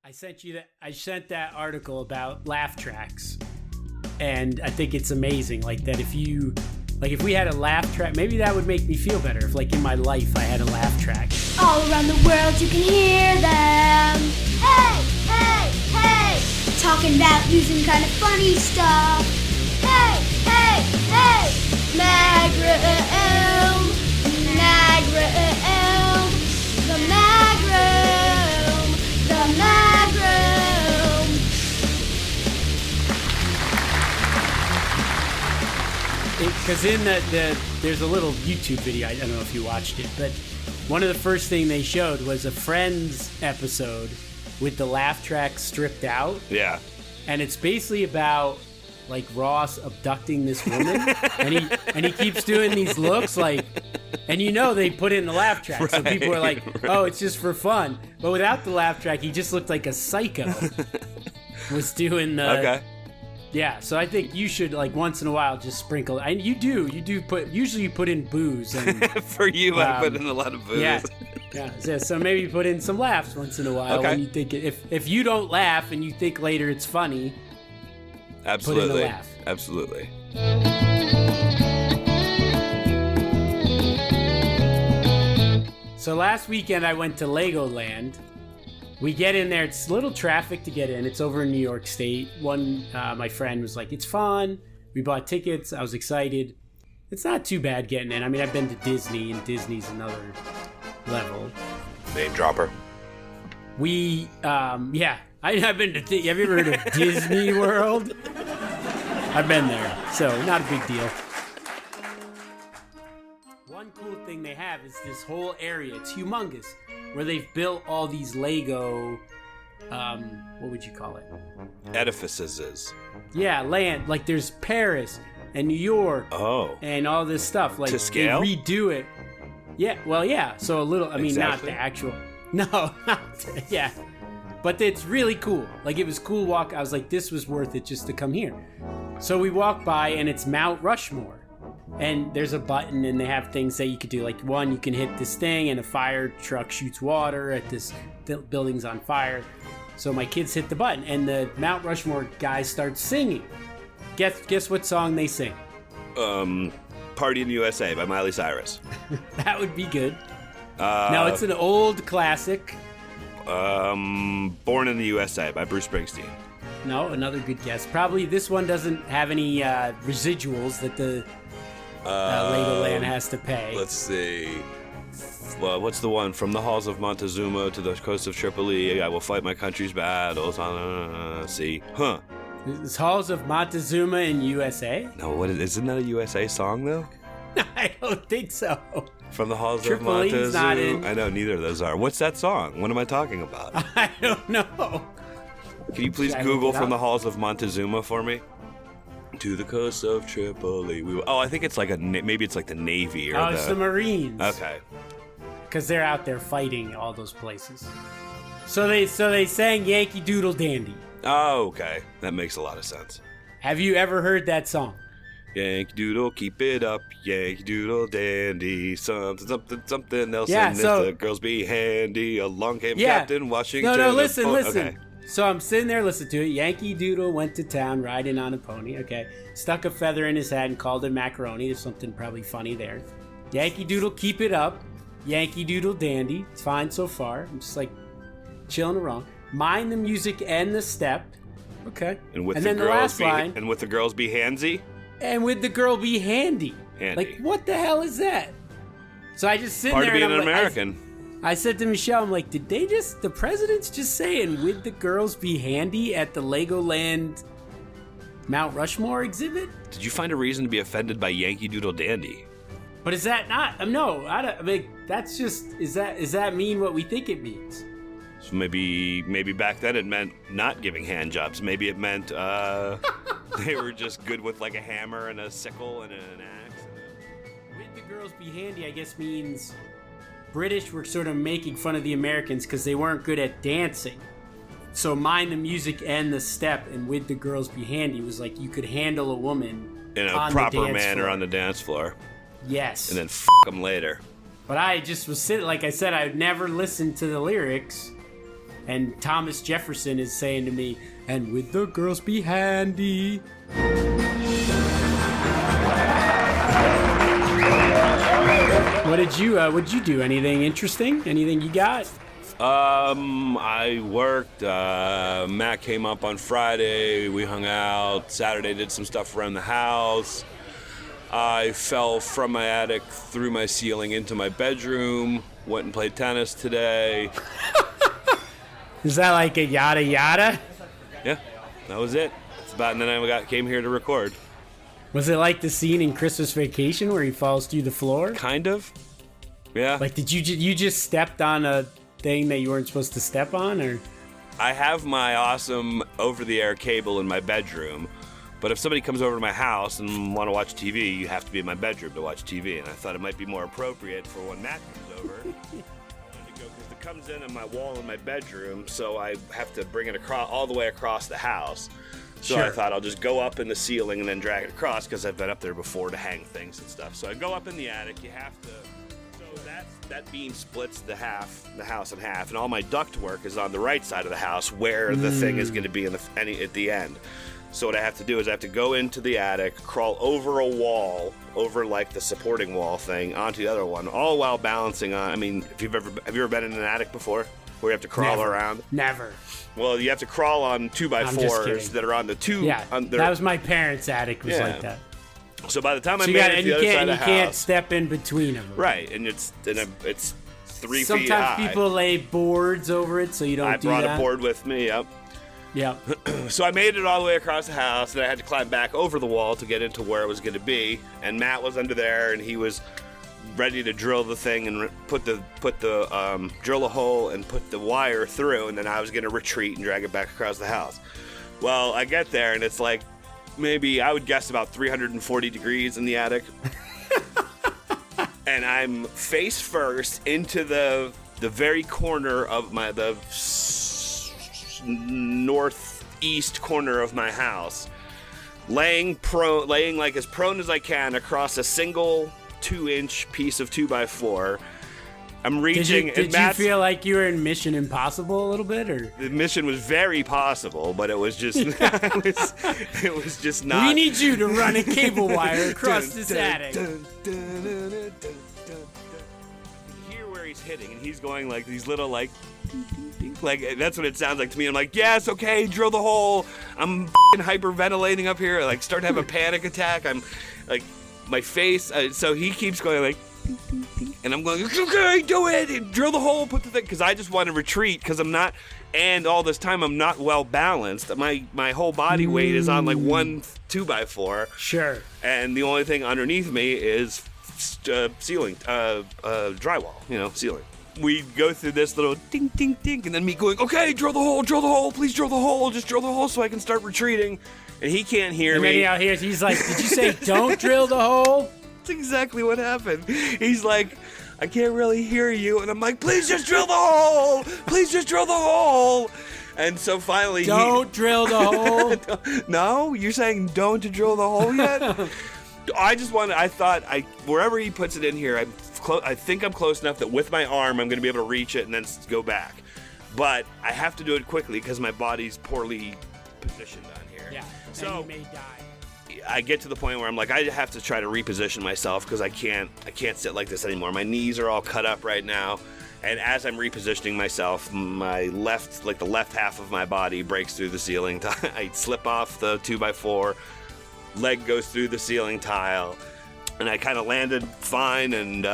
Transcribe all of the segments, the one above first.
I sent that article about laugh tracks, and I think it's amazing. Like that, if we had a laugh track, maybe that would make me feel better. If like in my life I had a laugh track. All around the world you can hear them. Hey, hey, hey! Talking about losing kind of funny stuff. Hey, hey, hey! Mag-room, mag-room, the mag-room, the mag-room. Because in there's a little YouTube video, I don't know if you watched it, but one of the first thing they showed was a Friends episode with the laugh track stripped out. Yeah. And it's basically about like Ross abducting this woman, and he keeps doing these looks like, and they put it in the laugh track, right, so people are like, oh, it's just for fun. But without the laugh track, he just looked like a psycho. Was doing the okay. Yeah, so I think you should like once in a while just sprinkle. And you put in booze. And, for you, I put in a lot of booze. Yeah. So maybe put in some laughs once in a while. Okay. When you think if you don't laugh and you think later it's funny. Absolutely. Put in a laugh. Absolutely. So last weekend I went to Legoland. We get in there. It's a little traffic to get in. It's over in New York State. My friend was like, it's fun. We bought tickets. I was excited. It's not too bad getting in. I mean, I've been to Disney, and Disney's another level. Name dropper. I've been to. Have you ever heard of Disney World? I've been there, so not a big deal. One cool thing they have is this whole area. It's humongous, where they've built all these Lego. What would you call it? Edifices. Yeah, land. Like there's Paris and New York. Oh. And all this stuff. Like to scale? They redo it. Yeah. Well, yeah. So a little. I mean, exactly. Not the actual. No. Yeah. But it's really cool. Like, it was cool walk. I was like, this was worth it just to come here. So we walk by, and it's Mount Rushmore. And there's a button, and they have things that you could do. Like, one, you can hit this thing, and a fire truck shoots water at this building's on fire. So my kids hit the button, and the Mount Rushmore guys start singing. Guess what song they sing? Party in the USA by Miley Cyrus. That would be good. No, it's an old classic. Born in the USA by Bruce Springsteen. No, another good guess. Probably this one doesn't have any residuals that the Legoland has to pay. Let's see. Well, what's the one? From the halls of Montezuma to the coast of Tripoli, I will fight my country's battles. See. Huh. It's halls of Montezuma in USA? No, isn't that a USA song, though? I don't think so. From the halls Tripoli's of Montezuma. Not in. I know, neither of those are. What's that song? What am I talking about? I don't know. Can you please Google From the Halls of Montezuma for me? To the coast of Tripoli. I think it's like maybe it's like the Navy or it's the Marines. Okay. Because they're out there fighting all those places. So they sang Yankee Doodle Dandy. Oh, okay. That makes a lot of sense. Have you ever heard that song? Yankee Doodle, keep it up. Yankee Doodle Dandy. Something else. Yeah, and so if the girls be handy. Along came Captain Washington. No, listen. Okay. So I'm sitting there listening to it. Yankee Doodle went to town riding on a pony. Okay. Stuck a feather in his hat and called it macaroni. There's something probably funny there. Yankee Doodle, keep it up. Yankee Doodle Dandy. It's fine so far. I'm just like chilling around. Mind the music and the step. Okay. And then the last line. And with the girls be handsy. And with the girl be handy. Like, what the hell is that? So I just sit there. Part of being and an I'm American. I said to Michelle, I'm like, did the president's just saying, would the girls be handy at the Legoland Mount Rushmore exhibit? Did you find a reason to be offended by Yankee Doodle Dandy? But is that not? No, I mean, that's just, is that mean what we think it means? So maybe back then it meant not giving hand jobs. Maybe it meant they were just good with like a hammer and a sickle and an axe. Would the girls be handy, I guess, means British were sort of making fun of the Americans because they weren't good at dancing. So mind the music and the step, and with the girls be handy was like you could handle a woman in a proper manner on the dance floor. Yes. And then f*** them later. But I just was sitting, like I said, I would never listened to the lyrics. And Thomas Jefferson is saying to me, and would the girls be handy? What'd you do? Anything interesting? Anything you got? I worked. Matt came up on Friday. We hung out. Saturday did some stuff around the house. I fell from my attic through my ceiling into my bedroom. Went and played tennis today. Is that like a yada yada? Yeah, that was it. That's about. And then I came here to record. Was it like the scene in Christmas Vacation where he falls through the floor? Kind of. Yeah. Like, did you just stepped on a thing that you weren't supposed to step on, or? I have my awesome over-the-air cable in my bedroom, but if somebody comes over to my house and want to watch TV, you have to be in my bedroom to watch TV, and I thought it might be more appropriate for when Matt comes over. Because it comes in on my wall in my bedroom, so I have to bring it across all the way across the house. So Sure. I thought I'll just go up in the ceiling and then drag it across because I've been up there before to hang things and stuff. So I go up in the attic. You have to. So that beam splits the house in half, and all my ductwork is on the right side of the house where the thing is going to be at the end. So what I have to do is I have to go into the attic, crawl over a wall, over like the supporting wall thing, onto the other one, all while balancing on. I mean, have you ever been in an attic before, where you have to crawl Never. around? Never. Well, you have to crawl on 2x4s that are on the two. Yeah, that was my parents' attic. Was like that. So by the time I So made it to the other side of the you can't house, step in between them. right, and it's 3 feet high. Sometimes people lay boards over it, so you don't I do brought that. a board with me. Yep. Yeah. So I made it all the way across the house, and I had to climb back over the wall to get into where it was going to be. And Matt was under there, and he was ready to drill the thing and drill a hole and put the wire through, and then I was going to retreat and drag it back across the house. Well, I get there, and it's like maybe I would guess about 340 degrees in the attic. And I'm face first into the very corner of the northeast corner of my house, laying like as prone as I can across a single 2-inch piece of 2x4. I'm reaching. Did you feel like you were in Mission Impossible a little bit, or? The mission was very possible, but it was just it was just not. We need you to run a cable wire across this attic. You hear where he's hitting, and he's going like these little like that's what it sounds like to me. I'm like, yes, okay, drill the hole. I'm hyperventilating up here, like start to have a panic attack. I'm like my face. So he keeps going like. And I'm going, okay, do it, drill the hole, put the thing, because I just want to retreat, because I'm not, and all this time I'm not well balanced. My whole body weight is on like one 2x4. Sure. And the only thing underneath me is ceiling, drywall, ceiling. We go through this little ding, ding, ding, and then me going, okay, drill the hole, please drill the hole, just drill the hole so I can start retreating. And he can't hear me. And then he's like, did you say don't drill the hole? That's exactly what happened. He's like, I can't really hear you. And I'm like, please just drill the hole. Please just drill the hole. And so finally Don't drill the hole. No? You're saying don't to drill the hole yet? I thought wherever he puts it in here, I think I'm close enough that with my arm, I'm going to be able to reach it and then go back. But I have to do it quickly because my body's poorly positioned on here. Yeah, so you may die. I get to the point where I'm like, I have to try to reposition myself because I can't sit like this anymore. My knees are all cut up right now. And as I'm repositioning myself, the left half of my body breaks through the ceiling. I slip off the 2x4, leg goes through the ceiling tile, and I kind of landed fine and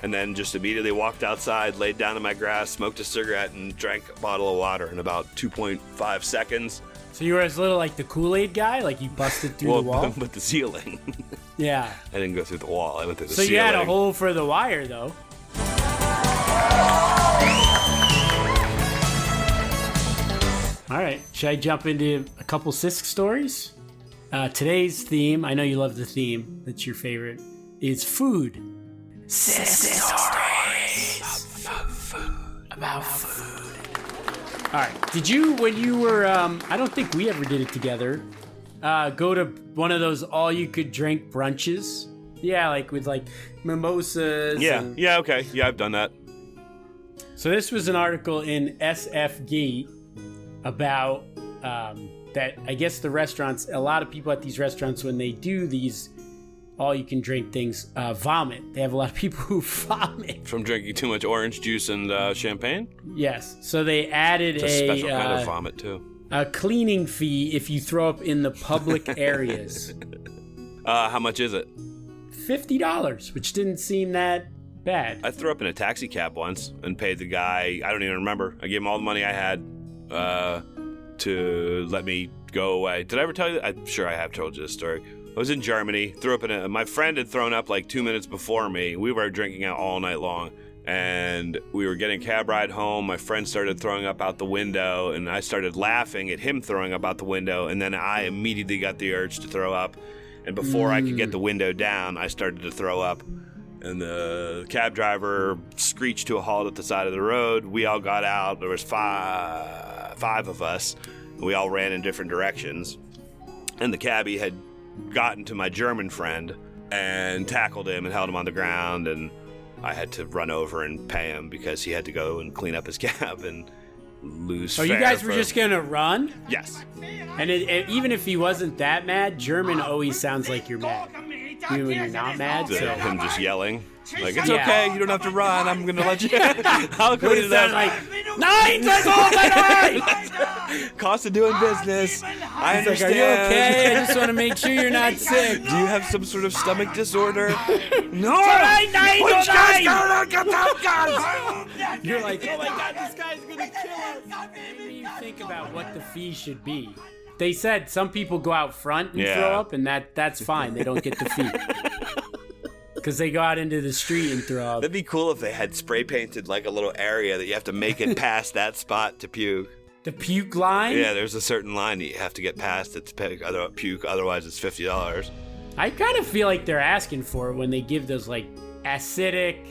then just immediately walked outside, laid down in my grass, smoked a cigarette, and drank a bottle of water in about 2.5 seconds. So you were as little like the Kool-Aid guy? Like you busted through the wall? But the ceiling. Yeah. I didn't go through the wall. I went through the ceiling. So you had a hole for the wire, though. All right. Should I jump into a couple Sisk stories? Today's theme, I know you love the theme. That's your favorite. Is food. Sisk stories. About food. All right. Did you, when you were, I don't think we ever did it together, go to one of those all-you-could-drink brunches? Yeah, like with like mimosas. Yeah, okay. Yeah, I've done that. So this was an article in SFG about that I guess the restaurants, a lot of people at these restaurants, when they do these all-you-can-drink things, vomit. They have a lot of people who vomit. From drinking too much orange juice and champagne? Yes. So they added It's a special kind of vomit, too. A cleaning fee if you throw up in the public areas. How much is it? $50, which didn't seem that bad. I threw up in a taxi cab once and paid the guy, I don't even remember. I gave him all the money I had to let me go away. Did I ever tell you that? I'm sure I have told you this story. I was in Germany, threw up my friend had thrown up like 2 minutes before me. We were drinking out all night long. And we were getting a cab ride home. My friend started throwing up out the window, and I started laughing at him throwing up out the window, and then I immediately got the urge to throw up. And before I could get the window down, I started to throw up. And the cab driver screeched to a halt at the side of the road. We all got out. There was five of us. And we all ran in different directions. And the cabbie had gotten to my German friend and tackled him and held him on the ground, and I had to run over and pay him because he had to go and clean up his cab and lose fare. You guys were just going to run? Yes. And even if he wasn't that mad, German always sounds like you're mad. Even when you're not mad. So. Him just yelling. Like, it's Yeah. okay, you don't have to run, I'm going to let you. I'll clean it up. Like, 9 seconds, my Cost of doing business. I It's like, understand. are you okay? I just want to make sure you're not sick. Do you have some sort of stomach disorder? No! You're like, oh my god, this guy's gonna kill us. Maybe you think about what the fee should be. They said some people go out front and throw up, and that's fine. They don't get the fee. Because they go out into the street and throw up. That'd be cool if they had spray painted like a little area that you have to make it past that spot to puke. The puke line? Yeah, there's a certain line that you have to get past to puke, otherwise it's $50. I kind of feel like they're asking for it when they give those like acidic,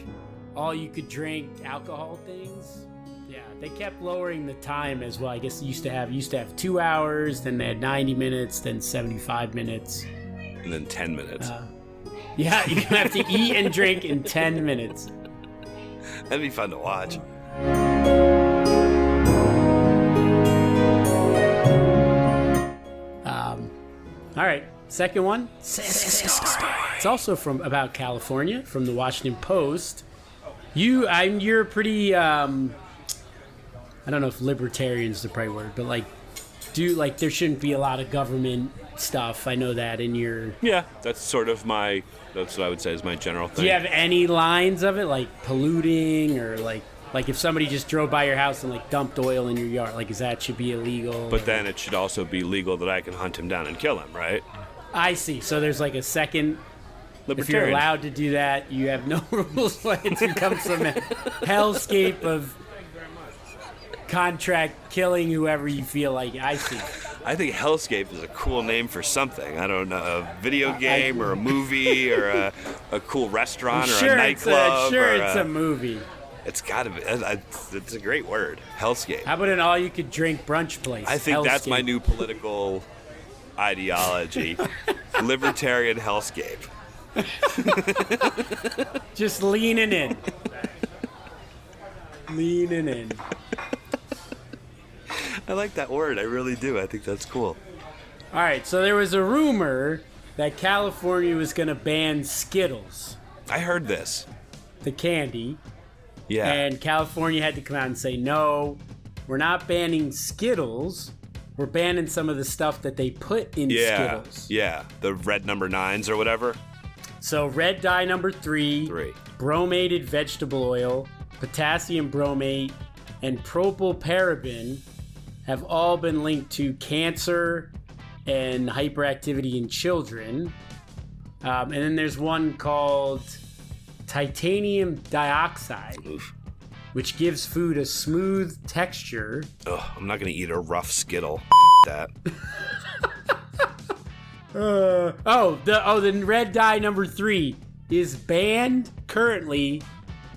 all you could drink alcohol things. Yeah, they kept lowering the time as well. I guess they used to have 2 hours, then they had 90 minutes, then 75 minutes. And then 10 minutes. Yeah, you have to eat and drink in 10 minutes. That'd be fun to watch. All right, second one. It's also about California, from the Washington Post. You're pretty. I don't know if libertarian is the right word, but there shouldn't be a lot of government stuff. I know that in your. Yeah, that's what I would say is my general thing. Do you have any lines of it, like polluting, or like if somebody just drove by your house and like dumped oil in your yard, like that should be illegal? But then it should also be legal that I can hunt him down and kill him, right? I see. So there's like a second. If you're Libertarian. allowed to do that, you have no rules when it becomes some hellscape of contract killing whoever you feel like. I see. I think Hellscape is a cool name for something. I don't know, a video game or a movie or a cool restaurant or a nightclub. It's a movie. It's got to be. It's a great word. Hellscape. How about an all-you-could-drink brunch place? I think that's my Hellscape. new political ideology. Libertarian Hellscape. Just leaning in. Leaning in. I like that word. I really do. I think that's cool. All right, so there was a rumor that California was going to ban Skittles, I heard this. the candy, Yeah. and California had to come out and say, no, we're not banning Skittles. We're banning some of the stuff that they put in Skittles. Yeah. The red number 9s or whatever. So red dye number 3, 3. bromated vegetable oil, potassium bromate, and propylparaben have all been linked to cancer and hyperactivity in children. And then there's one called titanium dioxide, Oof. which gives food a smooth texture. Ugh, I'm not going to eat a rough Skittle. That. The red dye number 3 is banned currently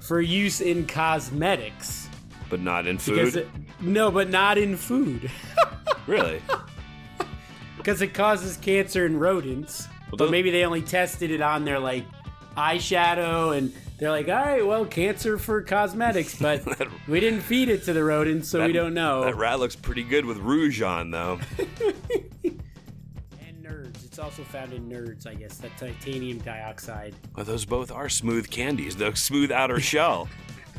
for use in cosmetics. But not in food? But not in food. Really? Because it causes cancer in rodents. But maybe they only tested it on their like eyeshadow, and They're like, all right, well, cancer for cosmetics, but we didn't feed it to the rodents, so we don't know. That rat looks pretty good with rouge on, though. And nerds. It's also found in nerds, I guess, that titanium dioxide. Well, those both are smooth candies, the smooth outer shell.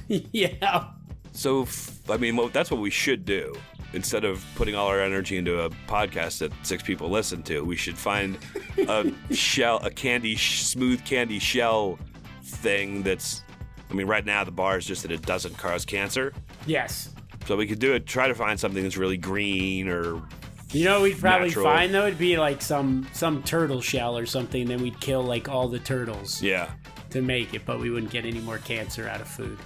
Yeah. So, that's what we should do. Instead of putting all our energy into a podcast that 6 people listen to, we should find a smooth candy shell thing that's, right now the bar is just that it doesn't cause cancer. Yes. So we could try to find something that's really green or You know what we'd probably natural. find, though? It'd be like some turtle shell or something, then we'd kill like all the turtles to make it, but we wouldn't get any more cancer out of food.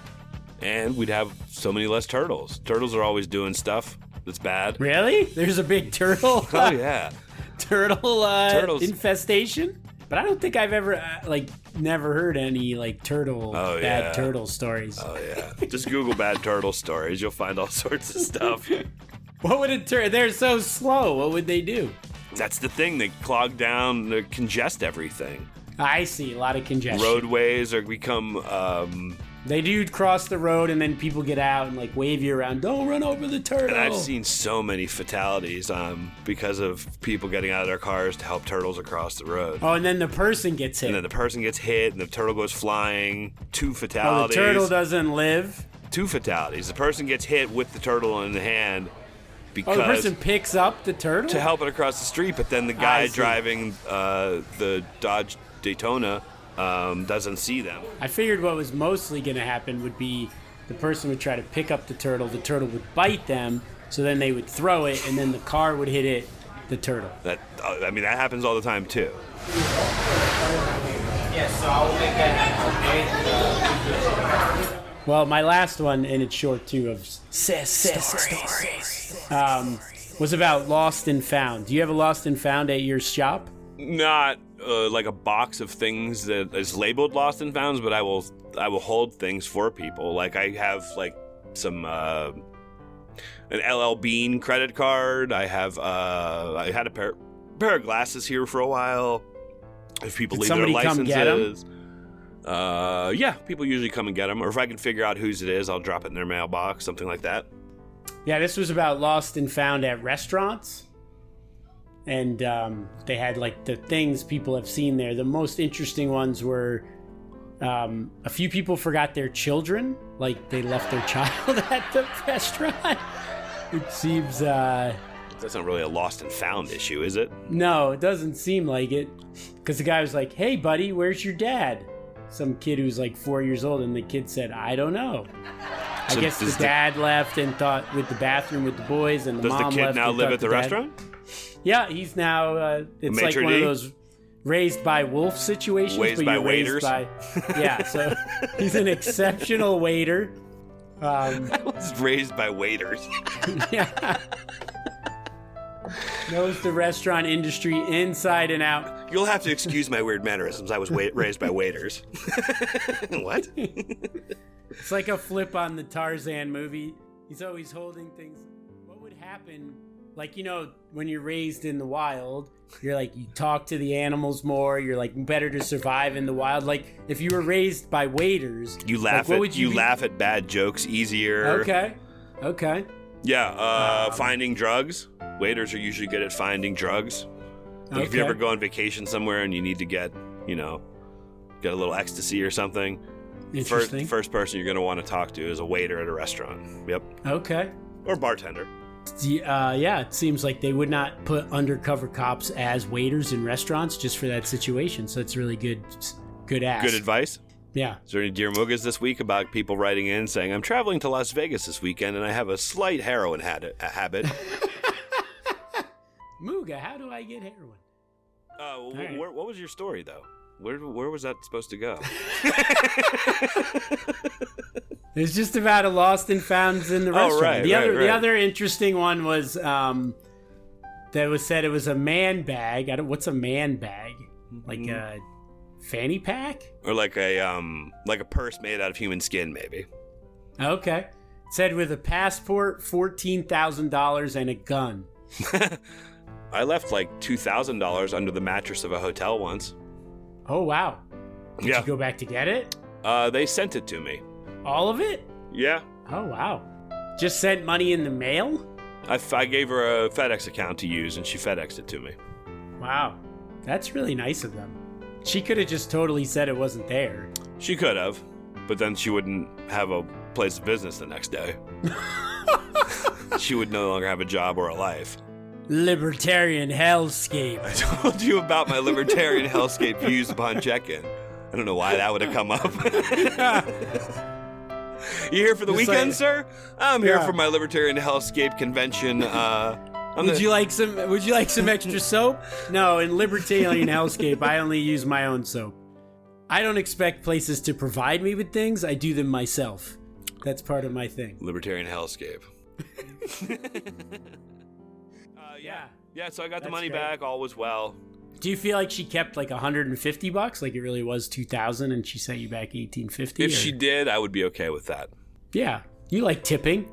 And we'd have so many less turtles. Turtles are always doing stuff that's bad. Really? There's a big turtle? Oh, yeah. Turtles infestation? But I don't think I've ever, never heard any, bad turtle stories. Oh, yeah. Just Google bad turtle stories. You'll find all sorts of stuff. What would they're so slow. What would they do? That's the thing. They clog down, they congest everything. I see. A lot of congestion. Roadways are become... They do cross the road, and then people get out and wave you around. Don't run over the turtle. And I've seen so many fatalities because of people getting out of their cars to help turtles across the road. Oh, and then the person gets hit. And then the person gets hit, and the turtle goes flying. 2 fatalities. Oh, the turtle doesn't live? 2 fatalities. The person gets hit with the turtle in the hand because... Oh, the person picks up the turtle? To help it across the street, but then the guy driving the Dodge Daytona... doesn't see them. I figured what was mostly going to happen would be the person would try to pick up the turtle would bite them, so then they would throw it, and then the car would hit the turtle. That happens all the time too. Yes, so I'll make that. Well, my last one, and it's short too, of stories, was about lost and found. Do you have a lost and found at your shop? Not like a box of things that is labeled lost and founds, but I will hold things for people. Like I have some an LL Bean credit card. I had a pair of glasses here for a while. If people leave their licenses, yeah, people usually come and get them. Or if I can figure out whose it is, I'll drop it in their mailbox, something like that. Yeah, this was about lost and found at restaurants. And they had the things people have seen there. The most interesting ones were a few people forgot their children. They left their child at the restaurant. It seems... That's not really a lost and found issue, is it? No, it doesn't seem like it. Because the guy was like, hey, buddy, where's your dad? Some kid who's 4 years old, and the kid said, I don't know. I guess the dad left and thought with the bathroom with the boys, and the mom left. Does the kid now live at the restaurant? Yeah, he's now, it's like one of those raised by wolf situations. Raised by waiters? Yeah, so he's an exceptional waiter. I was raised by waiters. Yeah. Knows the restaurant industry inside and out. You'll have to excuse my weird mannerisms. I was raised by waiters. What? It's like a flip on the Tarzan movie. He's always holding things. What would happen... when you're raised in the wild, you're you talk to the animals more. You're better to survive in the wild. If you were raised by waiters, you laugh laugh at bad jokes easier. Okay. Yeah. Finding drugs. Waiters are usually good at finding drugs. If you ever go on vacation somewhere and you need to get a little ecstasy or something, first person you're going to want to talk to is a waiter at a restaurant. Yep. Okay. Or bartender. Yeah, it seems like they would not put undercover cops as waiters in restaurants just for that situation. So it's really good ask. Good advice? Yeah. Is there any Dear Moogas this week about people writing in saying, I'm traveling to Las Vegas this weekend and I have a slight heroin habit? Mooga, how do I get heroin? Right. What was your story, though? Where was that supposed to go? It's just about a lost and found in the restaurant. Right, The other interesting one was that was said it was a man bag. What's a man bag? Like a fanny pack? Or like a purse made out of human skin, maybe. Okay. It said with a passport, $14,000, and a gun. I left $2,000 under the mattress of a hotel once. Oh, wow. Did you go back to get it? They sent it to me. All of it? Yeah. Oh, wow. Just sent money in the mail? I gave her a FedEx account to use, and she FedExed it to me. Wow. That's really nice of them. She could have just totally said it wasn't there. She could have, but then she wouldn't have a place of business the next day. She would no longer have a job or a life. Libertarian hellscape. I told you about my libertarian hellscape views upon check-in. I don't know why that would have come up. You here for the Just weekend, like- sir? I'm here Yeah. for my libertarian hellscape convention. Would you like some extra soap? No, in Libertarian Hellscape, I only use my own soap. I don't expect places to provide me with things. I do them myself. That's part of my thing. Libertarian hellscape. Yeah, so I got the That's money great. back. All was well. Do you feel like she kept like $150, like it really was $2,000, and she sent you back $1,850? If she did, I would be okay with that. Yeah, you like tipping.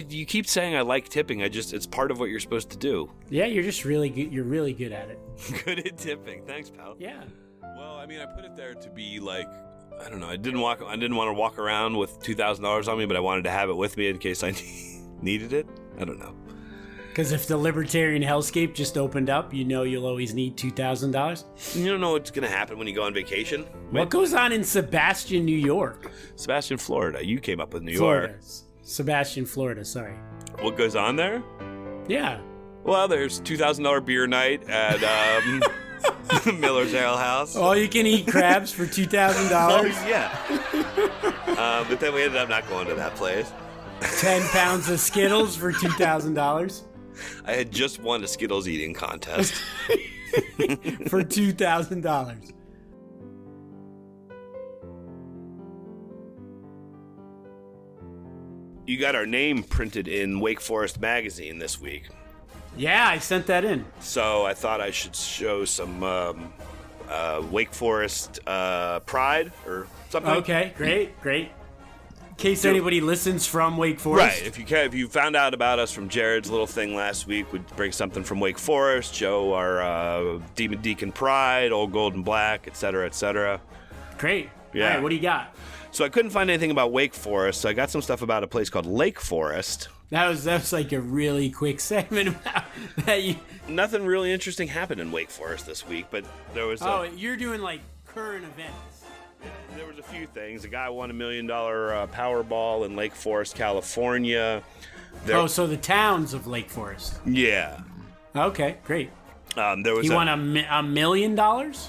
You keep saying I like tipping. It's part of what you're supposed to do. Yeah, you're just really good. You're really good at it. Good at tipping. Thanks, pal. Yeah. Well, I mean, I put it there to be like, I don't know. I didn't want to walk around with $2,000 on me, but I wanted to have it with me in case I needed it. I don't know. Because if the Libertarian Hellscape just opened up, you know you'll always need $2,000. You don't know what's gonna happen when you go on vacation. What goes on in Sebastian, New York? Sebastian, Florida. You came up with New Florida. York. Sebastian, Florida. Sorry. What goes on there? Yeah. Well, there's $2,000 beer night at Miller's Ale House. All you can eat crabs for $2,000. Yeah. But then we ended up not going to that place. 10 pounds of Skittles for $2,000. I had just won a Skittles eating contest. For $2,000. You got our name printed in Wake Forest magazine this week. Yeah, I sent that in. So I thought I should show some Wake Forest pride or something. Okay, great. In case anybody listens from Wake Forest. Right. If you found out about us from Jarrod's little thing last week, we'd bring something from Wake Forest, show our Demon Deacon Pride, Old Gold and Black, etc., etc. Great. Yeah. All right, what do you got? So I couldn't find anything about Wake Forest, so I got some stuff about a place called Lake Forest. That was like a really quick segment about that. Nothing really interesting happened in Wake Forest this week, but there was You're doing like current events. there was a few things. A guy won $1 million Powerball in Lake Forest, California. So the towns of Lake Forest. Yeah. Okay, great. There was He won $1 million?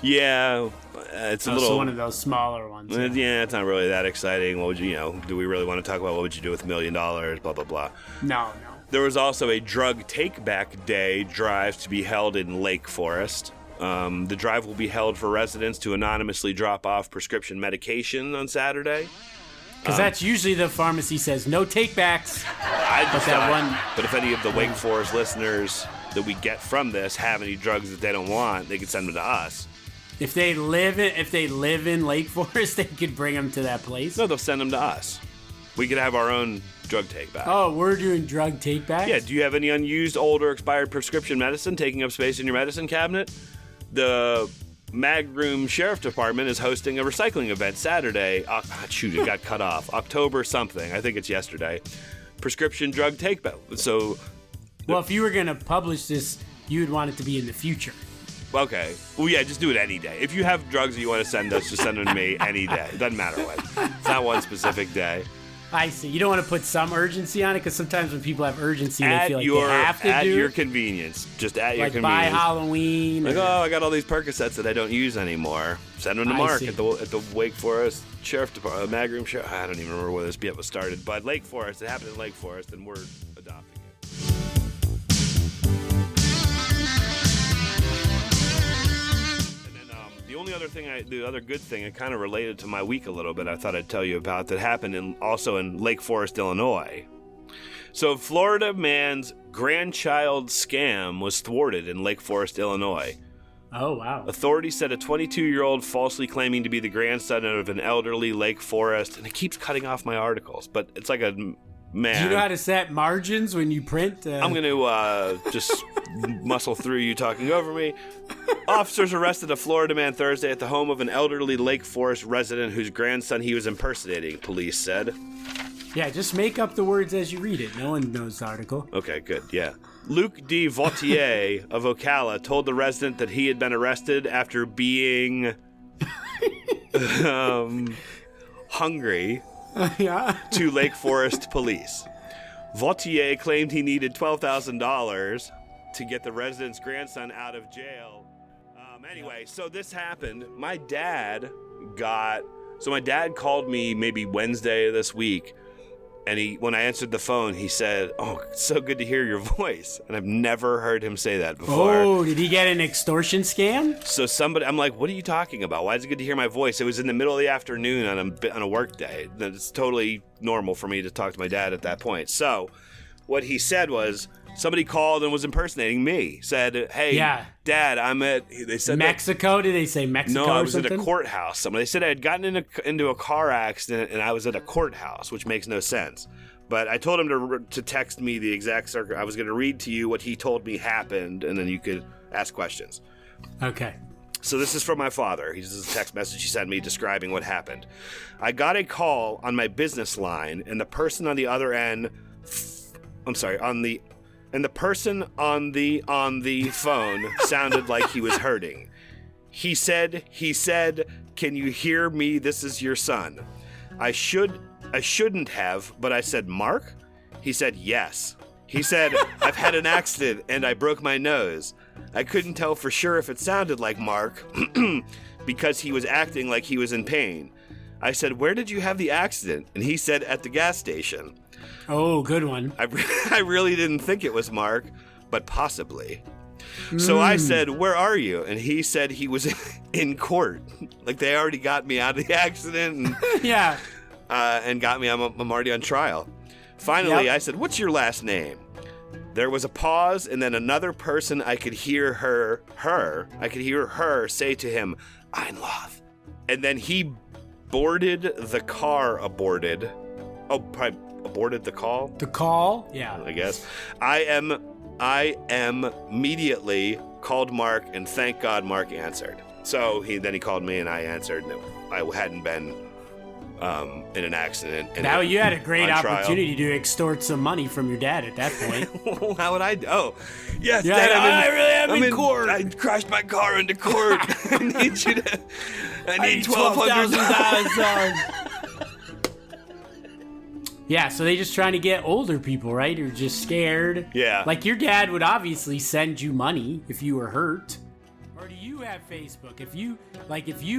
Yeah, it's a little. So one of those smaller ones. Yeah, it's not really that exciting. What would do we really want to talk about what would you do with $1 million? Blah, blah, blah. No. There was also a drug take-back day drive to be held in Lake Forest. The drive will be held for residents to anonymously drop off prescription medication on Saturday. Because that's usually the pharmacy says no takebacks. But if any of the Wake Forest listeners that we get from this have any drugs that they don't want, they can send them to us. If they live in Lake Forest, they could bring them to that place. No, they'll send them to us. We could have our own drug take back. Oh, we're doing drug take back? Yeah, do you have any unused, old, or expired prescription medicine taking up space in your medicine cabinet? The Magroom Sheriff Department is hosting a recycling event Saturday. It got cut off. October something. I think it's yesterday. Prescription drug take back. So, well, if you were going to publish this, you would want it to be in the future. okay. Well, yeah, just do it any day. If you have drugs that you want to send us, just send them to me any day. It doesn't matter when. It's not one specific day. I see. You don't want to put some urgency on it, because sometimes when people have urgency, they feel like they have to do At it. your convenience. Just at your Like convenience. by Halloween. Like, or- I got all these Percocets that I don't use anymore. Send them to I Mark see. at the Wake Forest Sheriff Department, Magroom Sheriff. I don't even remember where this was started, but Lake Forest. It happened in Lake Forest, and we're adopting it. And then the other good thing, it kind of related to my week a little bit. I thought I'd tell you about that happened also in Lake Forest, Illinois. So, Florida man's grandchild scam was thwarted in Lake Forest, Illinois. Oh, wow. Authorities said a 22-year-old falsely claiming to be the grandson of an elderly Lake Forest, and it keeps cutting off my articles, but it's like a man. Do you know how to set margins when you print? I'm going to just muscle through you talking over me. Officers arrested a Florida man Thursday at the home of an elderly Lake Forest resident whose grandson he was impersonating, police said. Yeah, just make up the words as you read it. No one knows the article. Okay, good, yeah. Luc D. Vautier of Ocala told the resident that he had been arrested after being hungry to Lake Forest police. Vautier claimed he needed $12,000 to get the resident's grandson out of jail. Anyway, so this happened. My dad called me maybe Wednesday of this week, and when I answered the phone, he said, "Oh, it's so good to hear your voice." And I've never heard him say that before. Oh, did he get an extortion scam? So I'm like, "What are you talking about? Why is it good to hear my voice?" It was in the middle of the afternoon on a work day. It's totally normal for me to talk to my dad at that point. So what he said was, somebody called and was impersonating me. Said, "Hey, Dad, I'm at." They said Mexico. Did they say Mexico? No, I or was something? at a courthouse. They said I had gotten into a car accident and I was at a courthouse, which makes no sense. But I told him to text me the exact circle. I was going to read to you what he told me happened, and then you could ask questions. Okay. So this is from my father. This is a text message he sent me describing what happened. I got a call on my business line, and the person on the other end. And the person on the phone sounded like he was hurting. He said, "Can you hear me? This is your son." I shouldn't have, but I said, "Mark?" He said, "Yes." He said, "I've had an accident and I broke my nose." I couldn't tell for sure if it sounded like Mark because he was acting like he was in pain. I said, "Where did you have the accident?" And he said, "At the gas station." Oh, good one. I really didn't think it was Mark, but possibly. So I said, "Where are you?" And he said he was in court. Like they already got me out of the accident and, and got me. I'm already on trial. Finally, I said, "What's your last name?" There was a pause, and then another person I could hear her say to him, "Einloth." And then he boarded the car, aborted the call? The call? Yeah. I guess. I am immediately called Mark, and thank God Mark answered. So he called me, and I answered, and I hadn't been in an accident. Now you had a great opportunity to extort some money from your dad at that point. How would I? Oh, yes, yeah, Dad, I really am in court. I crashed my car into court. I need $1,200. Yeah, so they just trying to get older people, right? Who are just scared. Yeah. Like your dad would obviously send you money if you were hurt. Or do you have Facebook? If you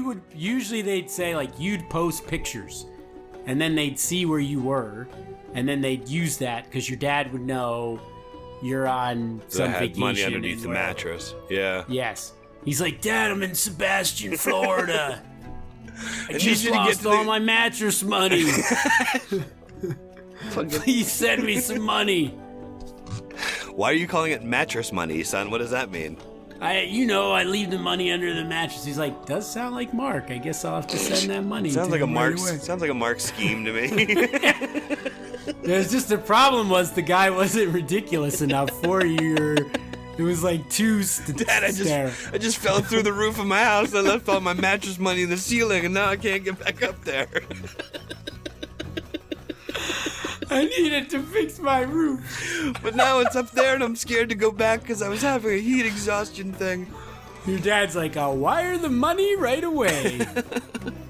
would, usually they'd say like you'd post pictures and then they'd see where you were and then they'd use that because your dad would know you're on some vacation. Money underneath the mattress. Yeah. Yes. He's like, "Dad, I'm in Sebastian, Florida. I just lost all my mattress money. Please send me some money." Why are you calling it mattress money, son? What does that mean? I leave the money under the mattress. He's like, "Does sound like Mark. I guess I'll have to send that money." Sounds like a Mark scheme to me. There's just the problem was the guy wasn't ridiculous enough for you. It was like too Dad, I just fell through the roof of my house. I left all my mattress money in the ceiling, and now I can't get back up there. I needed to fix my roof. But now it's up there and I'm scared to go back because I was having a heat exhaustion thing. Your dad's like, "I'll wire the money right away."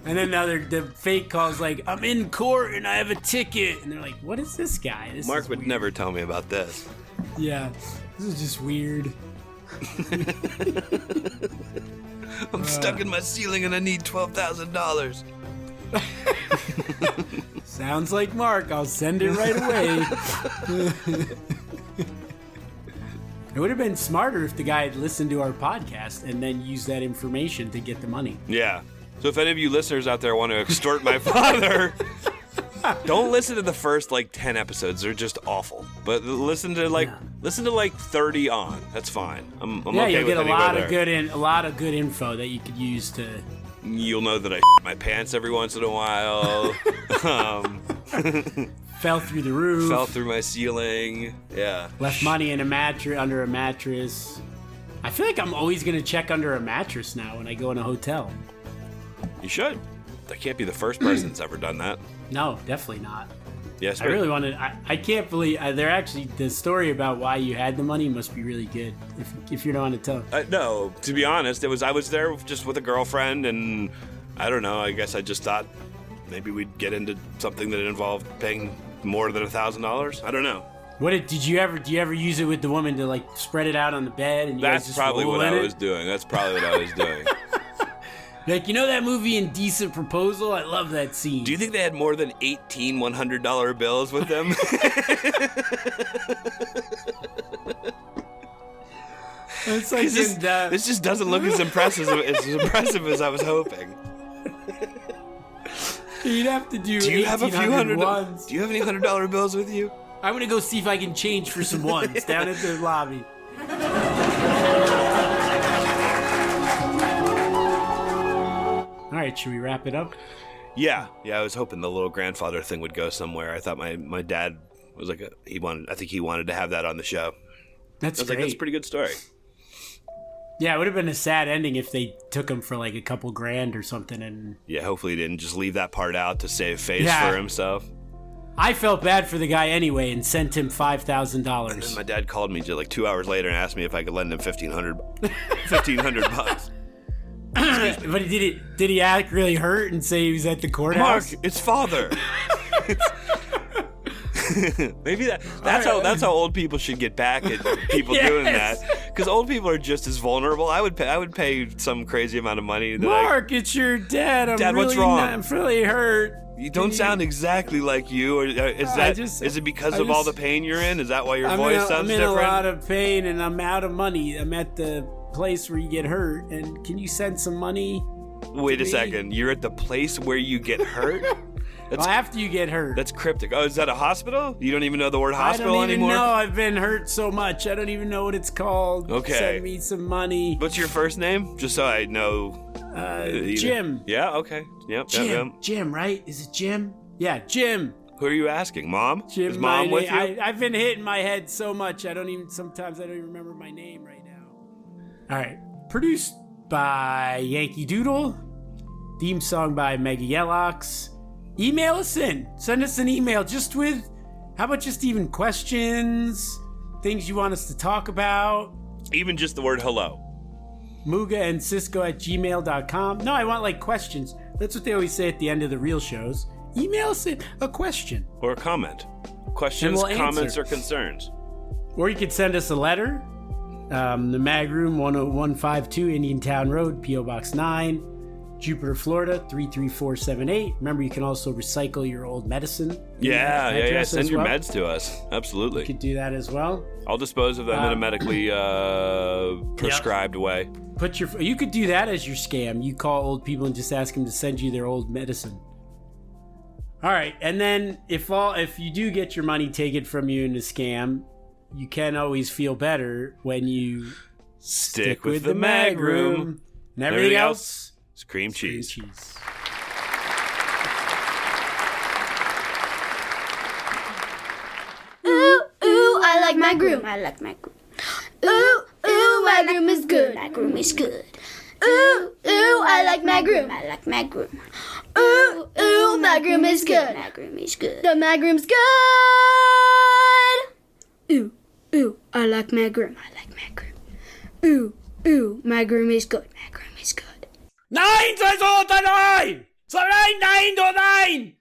And then the fake call's like, "I'm in court and I have a ticket." And they're like, "What is this guy?" Mark would never tell me about this. Yeah, this is just weird. I'm stuck in my ceiling and I need $12,000. Sounds like Mark. I'll send it right away. It would have been smarter if the guy had listened to our podcast and then used that information to get the money. Yeah. So if any of you listeners out there want to extort my father, don't listen to the first 10 episodes. They're just awful. But listen to 30 on. That's fine. I'm okay you'll with get a lot of good info that you could use to. You'll know that I my pants every once in a while. Fell through the roof. Fell through my ceiling. Yeah. Left money in a mattress under a mattress. I feel like I'm always gonna check under a mattress now when I go in a hotel. You should. I can't be the first person that's ever done that. No, definitely not. Yes, I really wanted. I can't believe they're actually the story about why you had the money must be really good. If you don't want to tell. No, to be honest, I was there just with a girlfriend, and I don't know. I guess I just thought maybe we'd get into something that involved paying more than $1,000. I don't know. Do you ever use it with the woman to like spread it out on the bed and you guys That's just probably roll what in I it? was doing. That's probably what I was doing. Like, you know that movie Indecent Proposal? I love that scene. Do you think they had more than 18 $100 bills with them? It's like this just doesn't look as impressive as I was hoping. You'd have to do. Do you have a few hundred ones. Do you have any $100 bills with you? I'm gonna go see if I can change for some ones down at the lobby. All right, should we wrap it up? Yeah. I was hoping the little grandfather thing would go somewhere. I thought my dad was like I think he wanted to have that on the show. That's great. That's a pretty good story. Yeah, it would have been a sad ending if they took him for like a couple grand or something. And yeah, hopefully he didn't just leave that part out to save face for himself. I felt bad for the guy anyway and sent him $5,000. And then my dad called me just like 2 hours later and asked me if I could lend him $1,500. But did he act really hurt and say he was at the courthouse? Mark, it's father. Maybe that's how old people should get back at people doing that, because old people are just as vulnerable. I would pay some crazy amount of money. Mark, it's your dad. Dad, what's wrong? I'm really hurt. You don't sound exactly like you. Or is it because of all the pain you're in? Is that why your voice sounds different? I'm in a lot of pain and I'm out of money. I'm at the place where you get hurt, and can you send some money? Wait a second. You're at the place where you get hurt? Well, after you get hurt. That's cryptic. Oh, is that a hospital? You don't even know the word hospital anymore? I don't even know. I've been hurt so much. I don't even know what it's called. Okay. Send me some money. What's your first name? Just so I know. Jim. Yeah, okay. Yep. Jim, right? Is it Jim? Yeah, Jim. Who are you asking? Mom? Jim, is Mom with you? I've been hitting my head so much, sometimes I don't even remember my name right now. All right. Produced by Yankee Doodle. Theme song by Mega Yellox. Email us in. Send us an email how about just even questions, things you want us to talk about. Even just the word hello. mugaandcisco@gmail.com. No, I want like questions. That's what they always say at the end of the real shows. Email us in a question. Or a comment. Questions, comments, or concerns. Or you could send us a letter. The Mag Room, 10152 Indian Town Road, P.O. Box 9. Jupiter, Florida, 33478. Remember, you can also recycle your old medicine. Yeah. Send your meds to us. Absolutely. You could do that as well. I'll dispose of them in a medically prescribed way. You could do that as your scam. You call old people and just ask them to send you their old medicine. All right, and then if you do get your money taken from you in a scam, you can always feel better when you stick with the Mag Room. And everything else. It's cream cheese. Ooh, I like my groom. Ooh, my groom is good. Ooh, I like my groom. Ooh, my groom is good. The Mag Room's good. Ooh, I like my groom. Ooh, my groom is good. 9 6 8 9! 9 9 9!